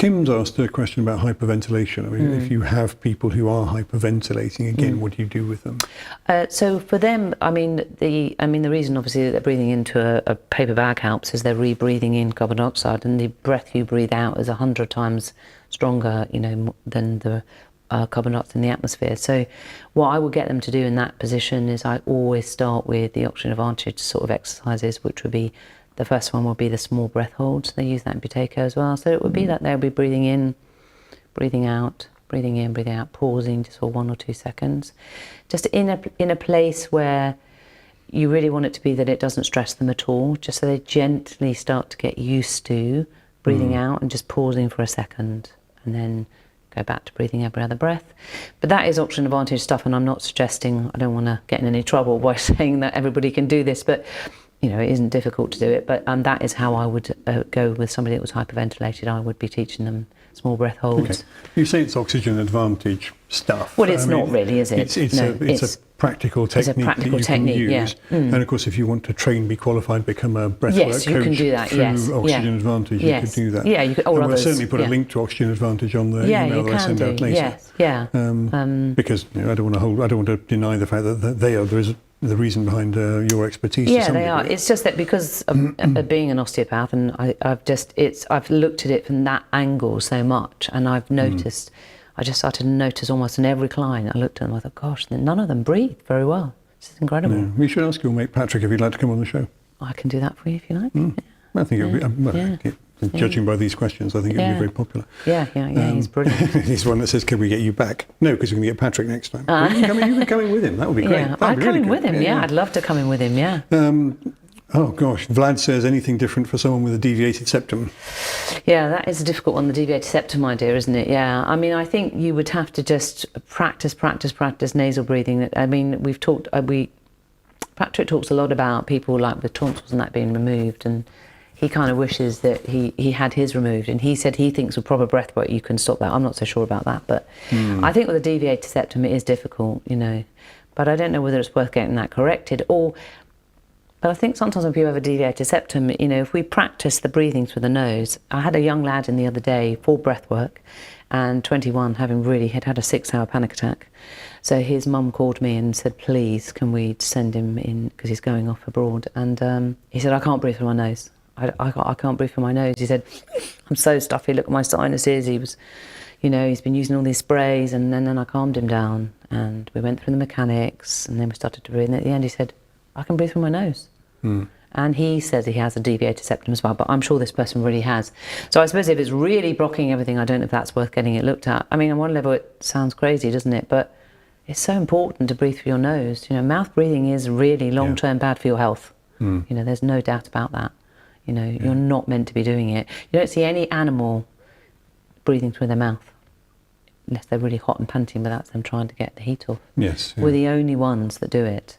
Kim's asked a question about hyperventilation. I mean, if you have people who are hyperventilating, again, what do you do with them? So for them, I mean, the reason obviously that they're breathing into a paper bag helps is they're rebreathing in carbon dioxide, and the breath you breathe out is 100 times stronger, you know, than the carbon dioxide in the atmosphere. So what I would get them to do in that position is I always start with the oxygen advantage sort of exercises, which would be, the first one would be the small breath holds. They use that in Buteyko as well. So it would be that they'll be breathing in, breathing out, breathing in, breathing out, pausing just for 1 or 2 seconds. Just in a place where you really want it to be that it doesn't stress them at all, just so they gently start to get used to breathing out and just pausing for a second, and then go back to breathing every other breath. But that is oxygen advantage stuff, and I'm not suggesting, I don't want to get in any trouble by saying that everybody can do this, but you know, it isn't difficult to do it. But that is how I would go with somebody that was hyperventilated. I would be teaching them small breath holds. Okay. You say it's oxygen advantage stuff. Well, it's not really, is it? It's a practical technique that you can use. Yeah. And of course, if you want to train, be qualified, become a breathwork coach, you can do that. through Oxygen Advantage, you could do that. Yeah, you could. And we'll certainly put a link to Oxygen Advantage on the email that I send out later. Because you know, I don't want to deny the fact that they are the reason behind your expertise. Yeah, they are. It's just that because of being an osteopath, and I've looked at it from that angle so much, and I've noticed. I just started to notice almost in every client I looked at them, I thought, gosh, none of them breathe very well. It's incredible. Yeah. We should ask your mate Patrick if he'd like to come on the show. I can do that for you if you like. I think it would be, judging by these questions, I think it would be very popular. Yeah, he's brilliant. He's one that says, can we get you back? No, because we can get Patrick next time. You can come in with him, that would be great. Yeah, I'd come in with him, I'd love to come in with him, Oh gosh, Vlad says, anything different for someone with a deviated septum? Yeah, that is a difficult one, the deviated septum idea, isn't it? Yeah, I mean, I think you would have to just practice nasal breathing. I mean, Patrick talks a lot about people like with tonsils and that being removed, and he kind of wishes that he had his removed, and he said he thinks with proper breath work you can stop that. I'm not so sure about that, but I think with a deviated septum it is difficult, you know, but I don't know whether it's worth getting that corrected But I think sometimes when people have a deviated septum, you know, if we practice the breathing through the nose. I had a young lad in the other day, full breath work, and 21, had had a 6-hour panic attack. So his mum called me and said, please, can we send him in, because he's going off abroad. And he said, I can't breathe through my nose. I can't breathe through my nose. He said, I'm so stuffy, look at my sinuses. He was, you know, he's been using all these sprays, and then I calmed him down, and we went through the mechanics, and then we started to breathe, and at the end he said, I can breathe through my nose. And he says he has a deviated septum as well, but I'm sure this person really has. So I suppose if it's really blocking everything, I don't know if that's worth getting it looked at. I mean, on one level it sounds crazy, doesn't it? But it's so important to breathe through your nose. You know, mouth breathing is really long-term bad for your health. You know, there's no doubt about that. You know, you're not meant to be doing it. You don't see any animal breathing through their mouth unless they're really hot and panting, but that's them trying to get the heat off. Yes. We're the only ones that do it.